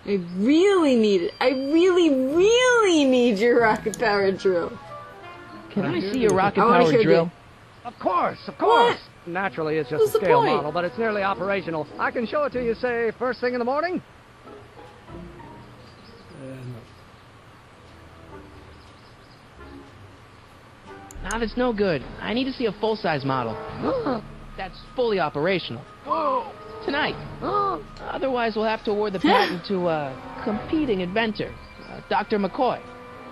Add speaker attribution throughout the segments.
Speaker 1: I really need it. I really need your rocket power drill.
Speaker 2: Can I see your rocket
Speaker 1: I wanna
Speaker 2: power
Speaker 1: hear
Speaker 2: drill?
Speaker 3: Of course, of
Speaker 1: What?
Speaker 3: course. Naturally, it's just
Speaker 1: What's
Speaker 3: a
Speaker 1: the
Speaker 3: scale
Speaker 1: point?
Speaker 3: model, but it's nearly operational. I can show it to you, say, first thing in the morning.
Speaker 2: Nah, that's no good. I need to see a full-size model. That's fully operational. Tonight. Otherwise, we'll have to award the patent to a competing inventor, Dr. McCoy.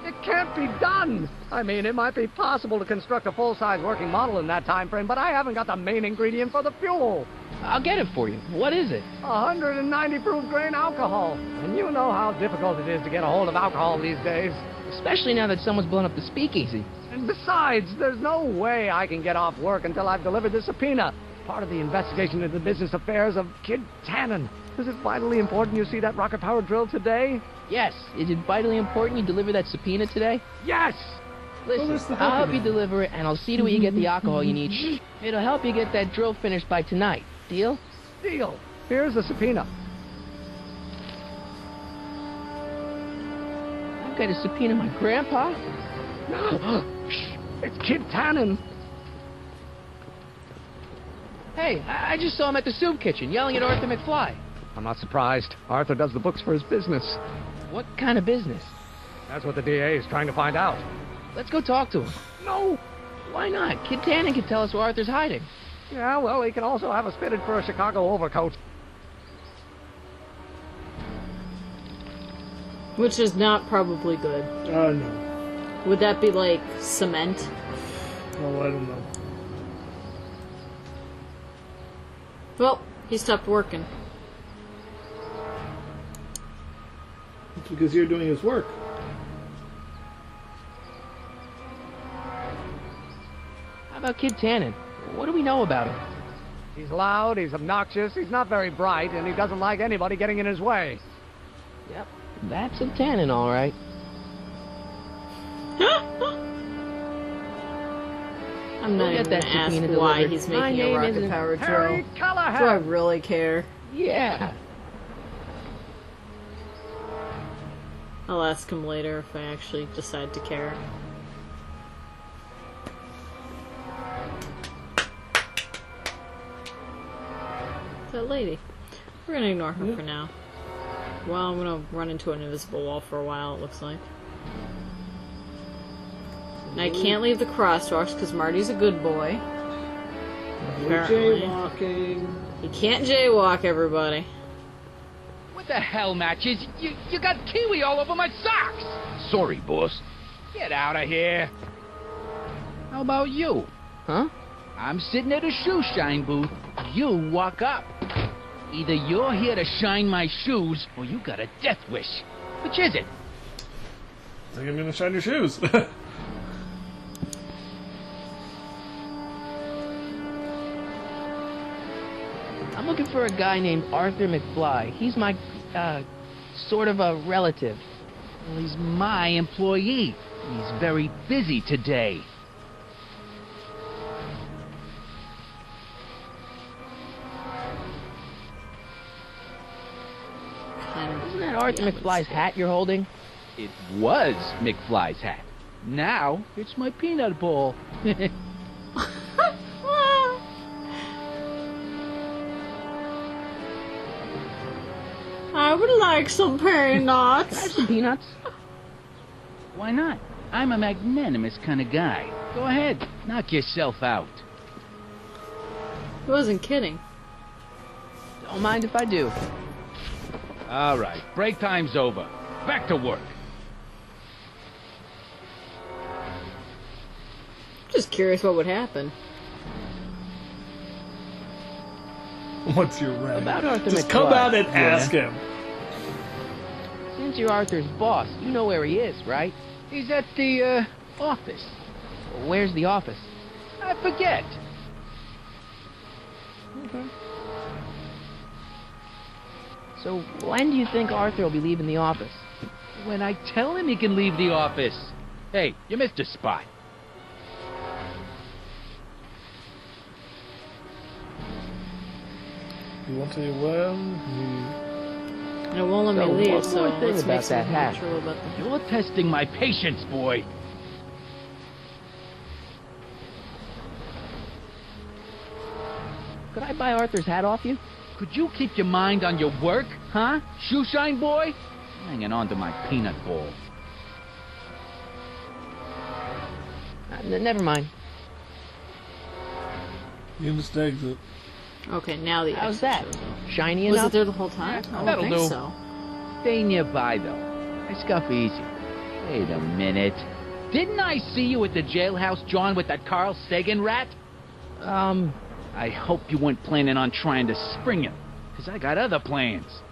Speaker 3: It can't be done. I mean, it might be possible to construct a full-size working model in that time frame, but I haven't got the main ingredient for the fuel.
Speaker 2: I'll get it for you. What is it?
Speaker 3: 190 proof grain alcohol. And you know how difficult it is to get a hold of alcohol these days.
Speaker 2: Especially now that someone's blown up the speakeasy.
Speaker 3: And besides, there's no way I can get off work until I've delivered the subpoena. Part of the investigation into the business affairs of Kid Tannen. Is it vitally important you see that rocket power drill today?
Speaker 2: Yes. Is it vitally important you deliver that subpoena today?
Speaker 3: Yes!
Speaker 2: Listen, I'll help you deliver it, and I'll see to it you get the alcohol you need. Shh. It'll help you get that drill finished by tonight. Deal?
Speaker 3: Deal. Here's the subpoena.
Speaker 2: I've got to subpoena my grandpa?
Speaker 3: Shh. It's Kid Tannen.
Speaker 2: Hey, I just saw him at the soup kitchen, yelling at Arthur McFly.
Speaker 3: I'm not surprised. Arthur does the books for his business.
Speaker 2: What kind of business?
Speaker 3: That's what the DA is trying to find out.
Speaker 2: Let's go talk to him.
Speaker 3: No!
Speaker 2: Why not? Kid Tannen can tell us where Arthur's hiding.
Speaker 3: Yeah, well, he can also have us fitted for a Chicago overcoat.
Speaker 1: Which is not probably good.
Speaker 4: No.
Speaker 1: Would that be like cement?
Speaker 4: Oh, I don't know.
Speaker 1: Well, he stopped working.
Speaker 4: It's because you're doing his work.
Speaker 2: How about Kid Tannen? What do we know about him?
Speaker 3: He's loud, he's obnoxious, he's not very bright, and he doesn't like anybody getting in his way.
Speaker 2: Yep, that's a Tannen, all right.
Speaker 1: I'm not
Speaker 2: We'll
Speaker 1: even
Speaker 2: get that
Speaker 1: gonna ask
Speaker 2: subpoena
Speaker 1: why
Speaker 2: delivered.
Speaker 1: he's
Speaker 2: My
Speaker 1: making a
Speaker 2: name
Speaker 1: rocket
Speaker 2: isn't
Speaker 1: power
Speaker 3: Harry
Speaker 1: drill. Do I
Speaker 3: Callahan!
Speaker 1: really care?
Speaker 2: Yeah.
Speaker 1: I'll ask him later if I actually decide to care. That lady. We're gonna ignore her for now. Well, I'm gonna run into an invisible wall for a while, it looks like. And I can't leave the crosswalks because Marty's a good boy. Apparently.
Speaker 4: Jaywalking.
Speaker 1: You can't jaywalk, everybody.
Speaker 5: What the hell, Matches? You got kiwi all over my socks! Sorry, boss. Get out of here. How about you?
Speaker 2: Huh?
Speaker 5: I'm sitting at a shoe shine booth. You walk up. Either you're here to shine my shoes, or you got a death wish. Which is it?
Speaker 4: I think I'm gonna shine your shoes.
Speaker 2: I'm looking for a guy named Arthur McFly. He's my, sort of a relative.
Speaker 5: Well, he's my employee. He's very busy today.
Speaker 2: Isn't that Arthur McFly's hat you're holding?
Speaker 5: It was McFly's hat. Now, it's my peanut bowl.
Speaker 1: I would like some peanuts.
Speaker 2: Can I have some peanuts?
Speaker 5: Why not? I'm a magnanimous kind of guy. Go ahead, knock yourself out.
Speaker 1: He wasn't kidding.
Speaker 2: Don't mind if I do.
Speaker 5: All right, break time's over. Back to work.
Speaker 1: Just curious what would happen.
Speaker 4: What's your rent?
Speaker 2: About Arthur
Speaker 4: Just
Speaker 2: McFly.
Speaker 4: come out and
Speaker 2: Yeah.
Speaker 4: ask him.
Speaker 2: Since you're Arthur's boss, you know where he is, right?
Speaker 5: He's at the, office.
Speaker 2: Where's the office?
Speaker 5: I forget.
Speaker 2: Okay. So, when do you think Arthur will be leaving the office?
Speaker 5: When I tell him he can leave the office. Hey, you missed a spot.
Speaker 4: You want to when?
Speaker 1: And it won't let me
Speaker 2: So,
Speaker 1: leave,
Speaker 2: one
Speaker 1: so
Speaker 2: more thing
Speaker 1: let's
Speaker 2: about
Speaker 1: make something
Speaker 2: that hat.
Speaker 1: true about the...
Speaker 5: You're testing my patience, boy.
Speaker 2: Could I buy Arthur's hat off you?
Speaker 5: Could you keep your mind on your work, huh? Shoeshine boy? Hanging on to my peanut ball.
Speaker 2: Never mind.
Speaker 4: You must exit.
Speaker 1: Okay, now the
Speaker 2: How's
Speaker 1: exit
Speaker 2: that?
Speaker 1: shows up.
Speaker 2: Shiny
Speaker 1: Was
Speaker 2: enough?
Speaker 1: it there the whole time?
Speaker 5: Yeah,
Speaker 1: I
Speaker 5: that'll
Speaker 1: don't think
Speaker 5: do.
Speaker 1: so.
Speaker 5: Stay nearby, though. I scuff easy. Wait a minute. Didn't I see you at the jailhouse, John, with that Carl Sagan rat? I hope you weren't planning on trying to spring him, because I got other plans.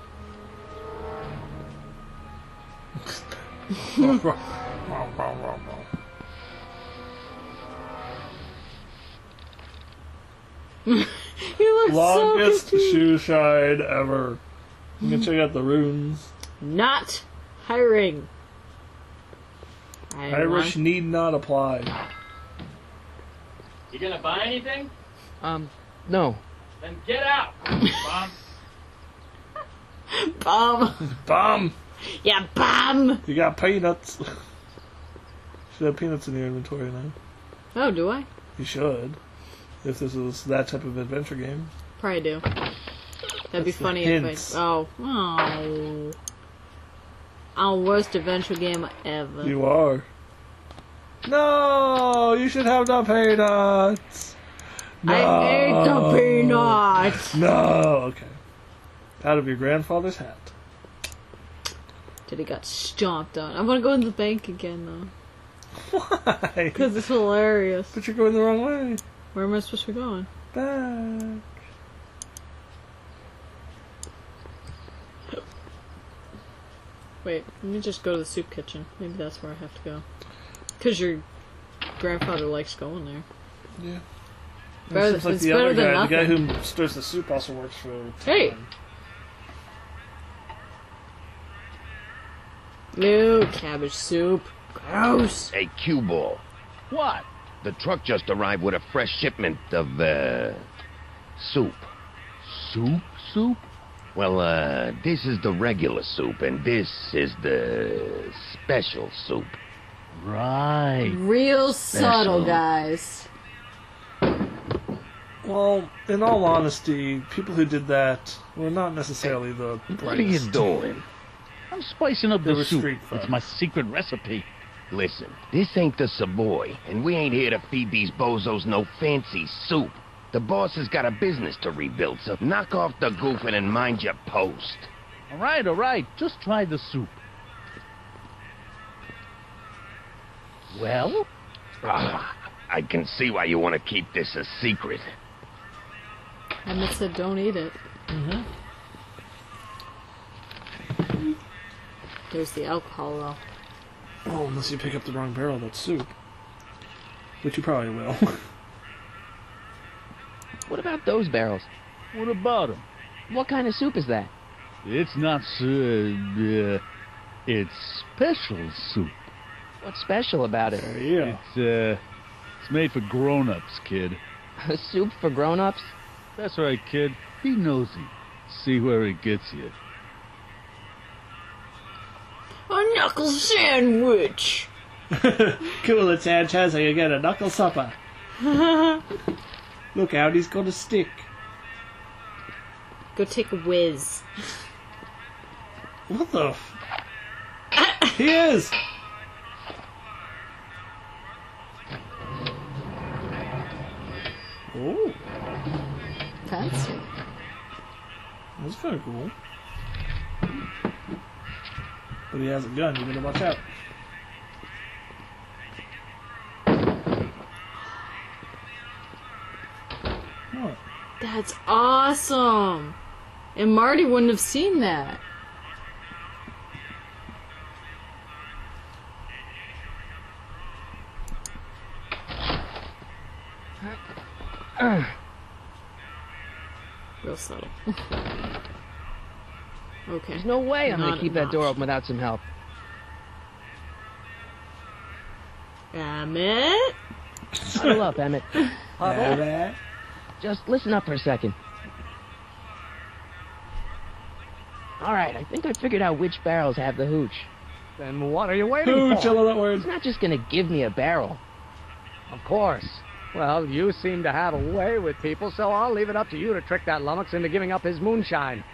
Speaker 1: You look
Speaker 4: Longest
Speaker 1: so confused.
Speaker 4: shoe shine ever. You can check out the runes.
Speaker 1: Not hiring.
Speaker 4: Irish need not apply.
Speaker 6: You gonna buy anything?
Speaker 2: No.
Speaker 6: Then get out, Bomb.
Speaker 1: Bomb.
Speaker 4: Bomb!
Speaker 1: Yeah, bomb.
Speaker 4: You got peanuts. Should have peanuts in your inventory now.
Speaker 1: Oh, do I?
Speaker 4: You should. If this is that type of adventure game.
Speaker 1: Probably do. That'd be
Speaker 4: That's the
Speaker 1: funny if
Speaker 4: hints.
Speaker 1: I... Oh. Our worst adventure game ever.
Speaker 4: You are. No! You should have the peanuts! No!
Speaker 1: I ate the peanuts!
Speaker 4: No! Okay. Out of your grandfather's hat.
Speaker 1: Till he got stomped on. I want to go in the bank again, though.
Speaker 4: Why?
Speaker 1: Because it's hilarious.
Speaker 4: But you're going the wrong way.
Speaker 1: Where am I supposed to be going?
Speaker 4: Back.
Speaker 1: Wait, let me just go to the soup kitchen. Maybe that's where I have to go. Because your grandfather likes going there.
Speaker 4: Yeah.
Speaker 1: Better-
Speaker 4: Seems like
Speaker 1: it's
Speaker 4: the
Speaker 1: better
Speaker 4: other
Speaker 1: than
Speaker 4: guy, the guy
Speaker 1: nothing.
Speaker 4: who stirs the soup also works for
Speaker 1: Hey!
Speaker 4: Tom.
Speaker 1: Ew, cabbage soup. Gross.
Speaker 7: Hey, cue ball.
Speaker 5: What?
Speaker 7: The truck just arrived with a fresh shipment of, soup.
Speaker 5: Soup? Soup?
Speaker 7: Well, this is the regular soup, and this is the special soup.
Speaker 5: Right.
Speaker 1: Real subtle,
Speaker 7: Special.
Speaker 1: guys.
Speaker 4: Well, in all honesty, people who did that were not necessarily the
Speaker 7: What are you
Speaker 4: brightest.
Speaker 7: doing?
Speaker 5: I'm spicing up
Speaker 4: They
Speaker 5: the
Speaker 4: were
Speaker 5: soup.
Speaker 4: street
Speaker 5: It's
Speaker 4: thugs.
Speaker 5: my secret recipe.
Speaker 7: Listen, this ain't the Savoy, and we ain't here to feed these bozos no fancy soup. The boss has got a business to rebuild, so knock off the goofing and mind your post.
Speaker 5: All right. Just try the soup. Well?
Speaker 7: Ah, I can see why you want to keep this a secret.
Speaker 1: Emmett said don't eat it. There's the alcohol, though.
Speaker 4: Oh, unless you pick up the wrong barrel of that soup. Which you probably will.
Speaker 2: What about those barrels?
Speaker 5: What about him?
Speaker 2: What kind of soup is that?
Speaker 5: It's not it's special soup.
Speaker 2: What's special about it?
Speaker 4: Yeah.
Speaker 5: It's made for grown-ups, kid.
Speaker 2: A soup for grown-ups?
Speaker 5: That's right, kid. Be nosy. See where it gets you.
Speaker 1: A knuckle sandwich!
Speaker 4: Cool, it's Sanchez. I can get a knuckle supper. Look out, he's got a stick.
Speaker 1: Go take a whiz.
Speaker 4: What the He is! Oh,
Speaker 1: Fancy.
Speaker 4: that's kind of cool. But he has a gun, you better watch out. What?
Speaker 1: That's awesome! And Marty wouldn't have seen that. Real subtle. Okay.
Speaker 2: There's no way I'm
Speaker 1: Not
Speaker 2: gonna keep that door
Speaker 1: enough.
Speaker 2: open without some help.
Speaker 1: Emmett?
Speaker 2: Huddle up, Emmett.
Speaker 4: Huddle.
Speaker 2: Just listen up for a second. All right, I think I figured out which barrels have the hooch.
Speaker 3: Then what are you waiting
Speaker 4: Hooch, I
Speaker 3: for?
Speaker 4: love that word.
Speaker 2: It's not just gonna give me a barrel.
Speaker 3: Of course. Well, you seem to have a way with people, so I'll leave it up to you to trick that lummox into giving up his moonshine.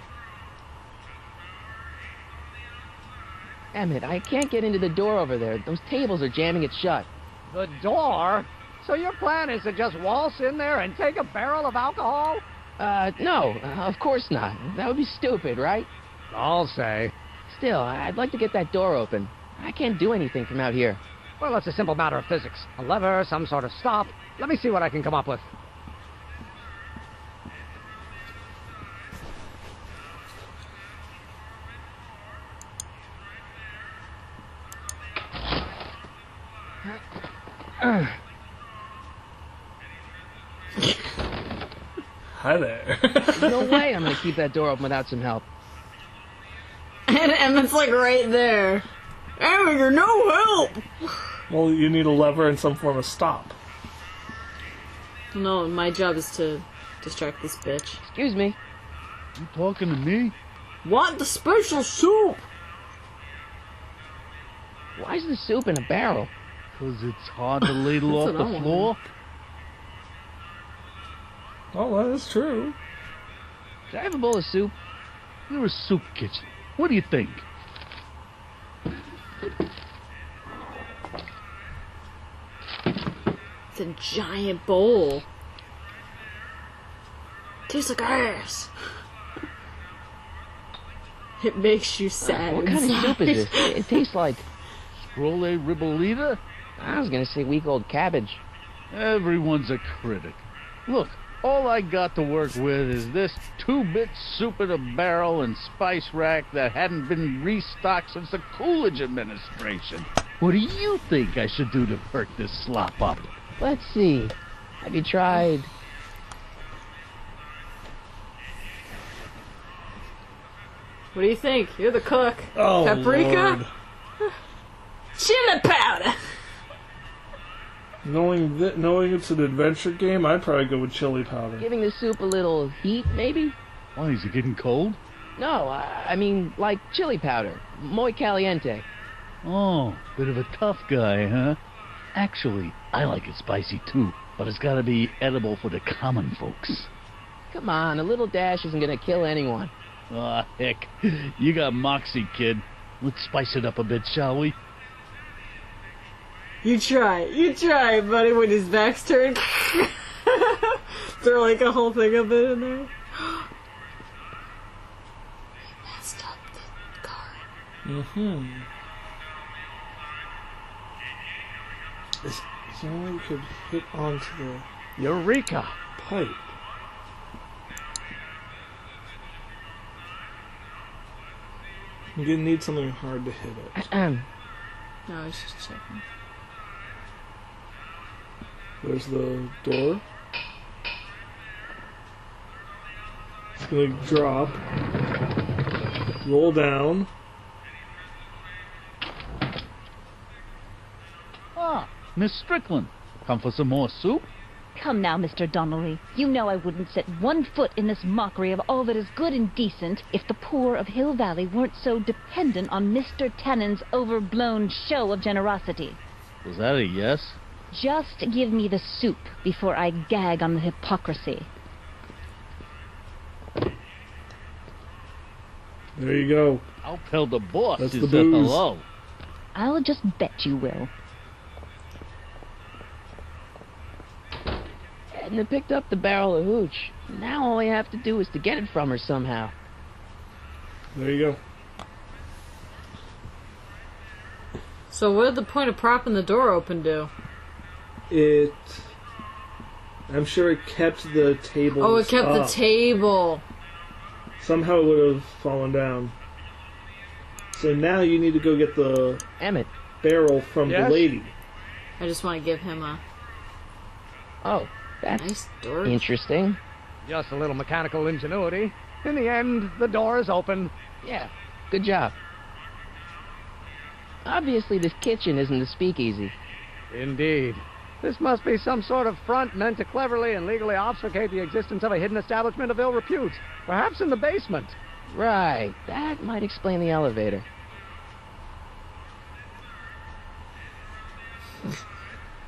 Speaker 2: Emmett, I can't get into the door over there. Those tables are jamming it shut.
Speaker 3: The door? So your plan is to just waltz in there and take a barrel of alcohol?
Speaker 2: No, of course not. That would be stupid, right?
Speaker 3: I'll say.
Speaker 2: Still, I'd like to get that door open. I can't do anything from out here.
Speaker 3: Well, it's a simple matter of physics. A lever, some sort of stop. Let me see what I can come up with.
Speaker 4: Hi there.
Speaker 2: There's no way I'm gonna keep that door open without some help.
Speaker 1: And Emmett's like right there. Emmett, you're no help!
Speaker 4: Well, you need a lever and some form of stop.
Speaker 1: No, my job is to distract this bitch.
Speaker 2: Excuse me.
Speaker 5: You talking to me?
Speaker 1: Want the special soup?
Speaker 2: Why is the soup in a barrel?
Speaker 5: 'Cause it's hard to ladle off
Speaker 1: That's what I
Speaker 5: the
Speaker 1: want.
Speaker 5: floor.
Speaker 4: Oh, that is true.
Speaker 2: Should I have a bowl of soup?
Speaker 5: You're a soup kitchen. What do you think?
Speaker 1: It's a giant bowl. Tastes like ass. It makes you sad.
Speaker 2: What kind of soup is this? It tastes like...
Speaker 5: Scrolle ribolita?
Speaker 2: I was gonna say week old cabbage.
Speaker 5: Everyone's a critic. Look, all I got to work with is this 2-bit soup in a barrel and spice rack that hadn't been restocked since the Coolidge administration. What do you think I should do to perk this slop up?
Speaker 2: Let's see. Have you tried...
Speaker 1: What do you think? You're the cook.
Speaker 4: Oh,
Speaker 1: Paprika?
Speaker 4: Lord.
Speaker 1: Chili powder!
Speaker 4: Knowing it's an adventure game, I'd probably go with chili powder.
Speaker 2: giving the soup a little heat, maybe?
Speaker 5: Why, is it getting cold?
Speaker 2: No, I mean, like chili powder. Muy caliente.
Speaker 5: Oh, bit of a tough guy, huh? Actually, I like it spicy too, but it's gotta be edible for the common folks.
Speaker 2: Come on, a little dash isn't gonna kill anyone.
Speaker 5: Ah, heck, you got moxie, kid. Let's spice it up a bit, shall we?
Speaker 1: You try, buddy, when his back's turned. Throw like a whole thing of it in there. He messed up the card.
Speaker 4: Mm-hmm. If only we could hit onto the
Speaker 3: Eureka!
Speaker 4: pipe. I'm gonna need something hard to hit it.
Speaker 1: No, I was just checking.
Speaker 4: There's the door. It's gonna drop. Roll down.
Speaker 5: Ah, Miss Strickland. Come for some more soup?
Speaker 8: Come now, Mr. Donnelly. You know I wouldn't set one foot in this mockery of all that is good and decent if the poor of Hill Valley weren't so dependent on Mr. Tannen's overblown show of generosity.
Speaker 5: Was that a yes?
Speaker 8: Just give me the soup before I gag on the hypocrisy.
Speaker 4: There you go.
Speaker 5: I'll tell the boss
Speaker 4: That's
Speaker 5: you
Speaker 4: the
Speaker 5: said
Speaker 4: booze.
Speaker 5: hello.
Speaker 8: I'll just bet you will.
Speaker 2: Edna picked up the barrel of hooch. Now all I have to do is to get it from her somehow.
Speaker 4: There you go.
Speaker 1: So what did the point of propping the door open do?
Speaker 4: I'm sure it kept the table.
Speaker 1: Oh, it kept the
Speaker 4: up.
Speaker 1: table.
Speaker 4: Somehow it would have fallen down. So now you need to go get the
Speaker 2: Emmett.
Speaker 4: barrel from
Speaker 3: Yes?
Speaker 4: the lady.
Speaker 1: I just want to give him a
Speaker 2: Oh, that's
Speaker 1: nice door.
Speaker 2: interesting.
Speaker 3: Just a little mechanical ingenuity. In the end, the door is open.
Speaker 2: Yeah, good job. Obviously this kitchen isn't the speakeasy.
Speaker 3: Indeed. This must be some sort of front meant to cleverly and legally obfuscate the existence of a hidden establishment of ill repute. Perhaps in the basement.
Speaker 2: Right, that might explain the elevator.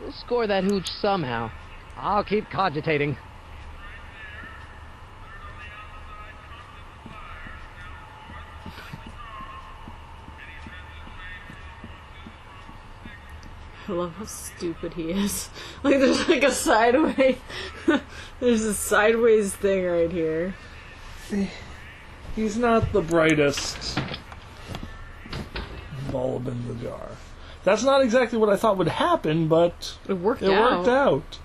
Speaker 2: We'll score that hooch somehow.
Speaker 3: I'll keep cogitating.
Speaker 1: I love how stupid he is. Like, there's like a sideways... there's a sideways thing right here.
Speaker 4: He's not the brightest bulb in the jar. That's not exactly what I thought would happen, but
Speaker 1: It worked
Speaker 4: it
Speaker 1: out.
Speaker 4: worked out.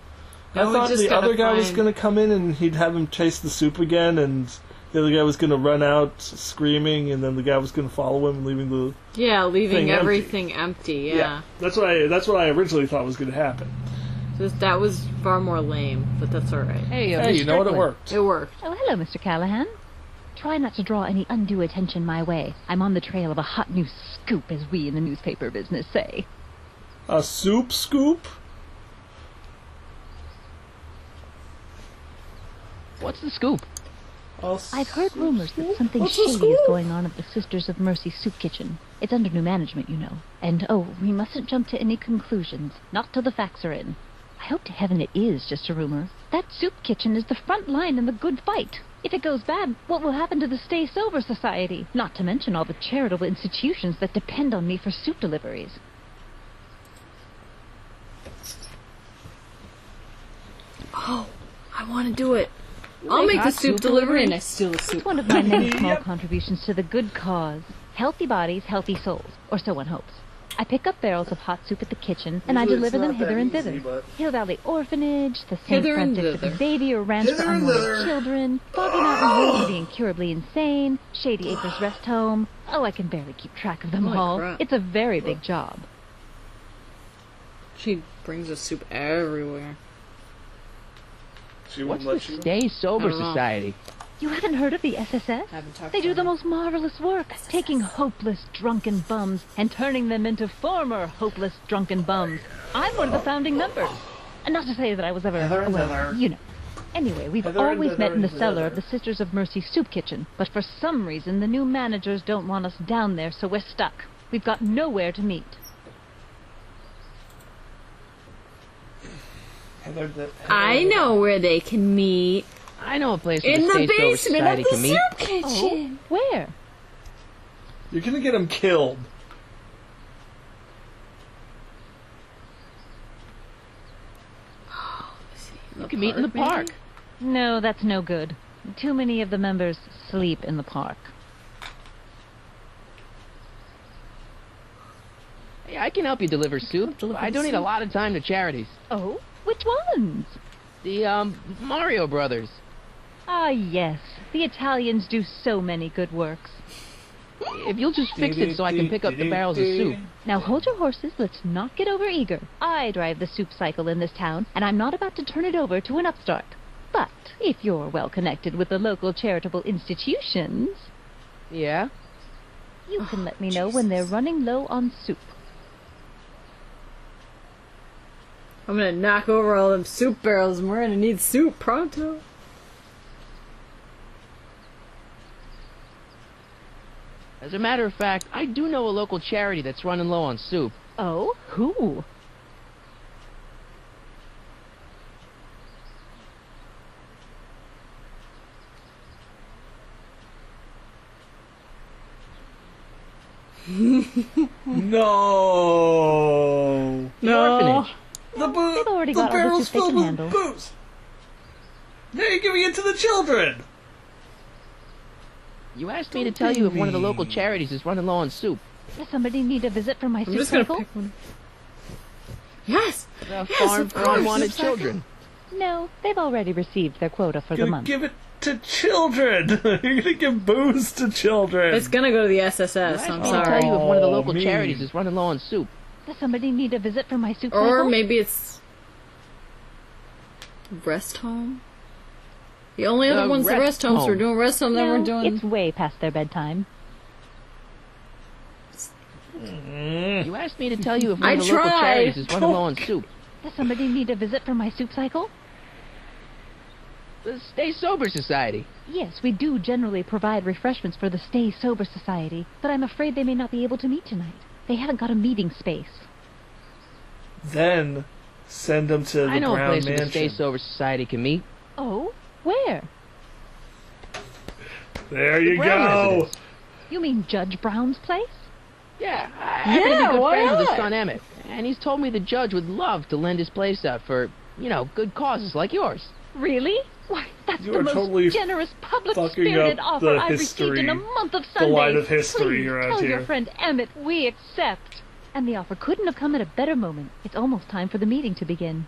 Speaker 1: Now
Speaker 4: I
Speaker 1: we
Speaker 4: thought
Speaker 1: just
Speaker 4: the
Speaker 1: gotta
Speaker 4: other guy was
Speaker 1: find-
Speaker 4: going to come in and he'd have him chase the soup again, and the other guy was going to run out screaming, and then the guy was going to follow him, leaving the
Speaker 1: Yeah, leaving
Speaker 4: thing empty.
Speaker 1: everything empty, yeah.
Speaker 4: That's what I originally thought was going to happen.
Speaker 1: That was far more lame, but that's alright.
Speaker 2: Hey,
Speaker 4: Hey,
Speaker 2: Miss
Speaker 4: you know what? It
Speaker 2: Strickland.
Speaker 4: worked.
Speaker 1: It worked.
Speaker 8: Oh, hello, Mr. Callahan. Try not to draw any undue attention my way. I'm on the trail of a hot new scoop, as we in the newspaper business say.
Speaker 4: A soup scoop?
Speaker 2: What's the scoop?
Speaker 8: I've heard rumors that something
Speaker 4: What's the
Speaker 8: shady
Speaker 4: scoop?
Speaker 8: is going on at the Sisters of Mercy soup kitchen. It's under new management, you know. And, oh, we mustn't jump to any conclusions. Not till the facts are in. I hope to heaven it is just a rumor. That soup kitchen is the front line in the good fight. If it goes bad, what will happen to the Stay Sober Society? Not to mention all the charitable institutions that depend on me for soup deliveries.
Speaker 1: Oh, I want to do it. I'll make the
Speaker 2: hot
Speaker 1: soup
Speaker 2: soup
Speaker 1: delivery
Speaker 2: delivery?
Speaker 1: and I steal the soup.
Speaker 8: It's one of my many small contributions to the good cause. Healthy bodies, healthy souls. Or so one hopes. I pick up barrels of hot soup at the kitchen, and I
Speaker 4: Usually it's
Speaker 8: deliver them
Speaker 4: not that
Speaker 8: hither and
Speaker 4: easy,
Speaker 8: thither.
Speaker 4: but-
Speaker 8: Hill Valley Orphanage, the St.
Speaker 1: Hither and
Speaker 8: Francis
Speaker 1: thither.
Speaker 8: Xavier Ranch for
Speaker 4: Hither and
Speaker 8: Unwanted
Speaker 4: thither.
Speaker 8: Children, Foggy Mountain Road for the Incurably Insane, Shady Acres Rest Home. Oh, I can barely keep track of them
Speaker 1: Holy
Speaker 8: all.
Speaker 1: crap.
Speaker 8: It's a very big job.
Speaker 1: She brings us soup everywhere.
Speaker 4: She
Speaker 2: What's
Speaker 4: won't
Speaker 2: the
Speaker 4: let you.
Speaker 2: Stay Sober
Speaker 1: I don't know.
Speaker 2: Society?
Speaker 8: You haven't heard of the SSS?
Speaker 1: Haven't talked
Speaker 8: They
Speaker 1: to
Speaker 8: do the
Speaker 1: her.
Speaker 8: most marvelous work, taking hopeless drunken bums and turning them into former hopeless drunken bums. I'm one of the founding members. And not to say that I was ever,
Speaker 4: Heather and
Speaker 8: well,
Speaker 4: Heather.
Speaker 8: you know. Anyway, we've
Speaker 4: Heather and
Speaker 8: always
Speaker 4: Heather
Speaker 8: met in the
Speaker 4: and
Speaker 8: cellar of
Speaker 4: Heather.
Speaker 8: the Sisters of Mercy soup kitchen, but for some reason the new managers don't want us down there, so we're stuck. We've got nowhere to meet.
Speaker 1: I know where they can meet.
Speaker 2: I know a place where
Speaker 1: In
Speaker 2: the
Speaker 1: the
Speaker 2: Stay Sober
Speaker 1: basement of
Speaker 2: Society
Speaker 1: the
Speaker 2: can meet.
Speaker 1: soup kitchen.
Speaker 8: Oh, where?
Speaker 4: You're gonna get him killed.
Speaker 2: You can meet in the park.
Speaker 8: No, that's no good. Too many of the members sleep in the park.
Speaker 2: Hey, I can help you deliver soup.
Speaker 1: deliver
Speaker 2: I
Speaker 1: the
Speaker 2: donate a
Speaker 1: soup.
Speaker 2: lot of time to charities.
Speaker 8: Oh? Which ones?
Speaker 2: The, Mario Brothers.
Speaker 8: Ah, yes. The Italians do so many good works.
Speaker 2: If you'll just fix it so I can pick up the barrels of soup.
Speaker 8: Now hold your horses, let's not get over eager. I drive the soup cycle in this town, and I'm not about to turn it over to an upstart. But if you're well connected with the local charitable institutions,
Speaker 2: Yeah?
Speaker 8: you can let me know when they're running low on soup.
Speaker 1: I'm gonna knock over all them soup barrels and we're gonna need soup pronto.
Speaker 2: As a matter of fact, I do know a local charity that's running low on soup.
Speaker 8: Oh? Who?
Speaker 4: No.
Speaker 2: The orphanage.
Speaker 4: The
Speaker 8: They've already
Speaker 4: the
Speaker 8: got all the
Speaker 4: barrel's
Speaker 8: soup they
Speaker 4: filled
Speaker 8: can
Speaker 4: with
Speaker 8: handle.
Speaker 4: booze. Now you're giving it to the children.
Speaker 2: You asked me to tell you if one of the local charities is running low on soup.
Speaker 8: Does somebody need a visit from my
Speaker 1: I'm
Speaker 8: soup
Speaker 1: just gonna
Speaker 8: cycle?
Speaker 1: pick one. Yes!
Speaker 2: The
Speaker 1: Yes,
Speaker 2: Farm
Speaker 1: of
Speaker 2: for
Speaker 1: course,
Speaker 2: Unwanted
Speaker 1: soup cycle.
Speaker 2: Children.
Speaker 8: No, they've already received their quota for the
Speaker 4: Gonna
Speaker 8: month.
Speaker 4: give it to children. You're gonna give booze to children.
Speaker 1: It's gonna go to the
Speaker 2: You
Speaker 1: SSS,
Speaker 2: asked
Speaker 1: I'm
Speaker 2: me to
Speaker 1: sorry.
Speaker 2: tell you if one of the
Speaker 4: Oh,
Speaker 2: local
Speaker 4: mean.
Speaker 2: charities is running low on soup.
Speaker 8: Does somebody need a visit from my soup
Speaker 1: Or
Speaker 8: cycle?
Speaker 1: maybe it's rest home. The only other
Speaker 2: The
Speaker 1: one's the
Speaker 2: rest
Speaker 1: rest homes.
Speaker 2: home.
Speaker 1: We're doing rest home, then
Speaker 8: No,
Speaker 1: we're doing.
Speaker 8: it's way past their bedtime.
Speaker 2: You asked me to tell you if one
Speaker 1: I
Speaker 2: of the local
Speaker 1: tried.
Speaker 2: charities is running low on soup.
Speaker 8: Does somebody need a visit from my soup cycle?
Speaker 2: The Stay Sober Society.
Speaker 8: Yes, we do generally provide refreshments for the Stay Sober Society, but I'm afraid they may not be able to meet tonight. They haven't got a meeting space.
Speaker 4: Then send them to the
Speaker 2: I know a
Speaker 4: Brown
Speaker 2: place where the Stay
Speaker 4: Mansion.
Speaker 2: Sober Society can meet.
Speaker 8: Oh? Where?
Speaker 4: There you
Speaker 2: Brown
Speaker 4: go.
Speaker 2: residence.
Speaker 8: You mean Judge Brown's place?
Speaker 2: Yeah, I happen to be
Speaker 1: Yeah,
Speaker 2: good
Speaker 1: why
Speaker 2: friends with his
Speaker 1: not?
Speaker 2: son Emmett, and he's told me the judge would love to lend his place out for, good causes like yours.
Speaker 8: Really? Why, that's
Speaker 4: You
Speaker 8: the
Speaker 4: are
Speaker 8: most
Speaker 4: totally
Speaker 8: generous,
Speaker 4: fucking
Speaker 8: public-spirited
Speaker 4: up
Speaker 8: offer
Speaker 4: the
Speaker 8: I've received in a
Speaker 4: history,
Speaker 8: month of
Speaker 4: the
Speaker 8: Sundays.
Speaker 4: line of history
Speaker 8: Please
Speaker 4: around
Speaker 8: tell
Speaker 4: here.
Speaker 8: your friend Emmett we accept. And the offer couldn't have come at a better moment. It's almost time for the meeting to begin.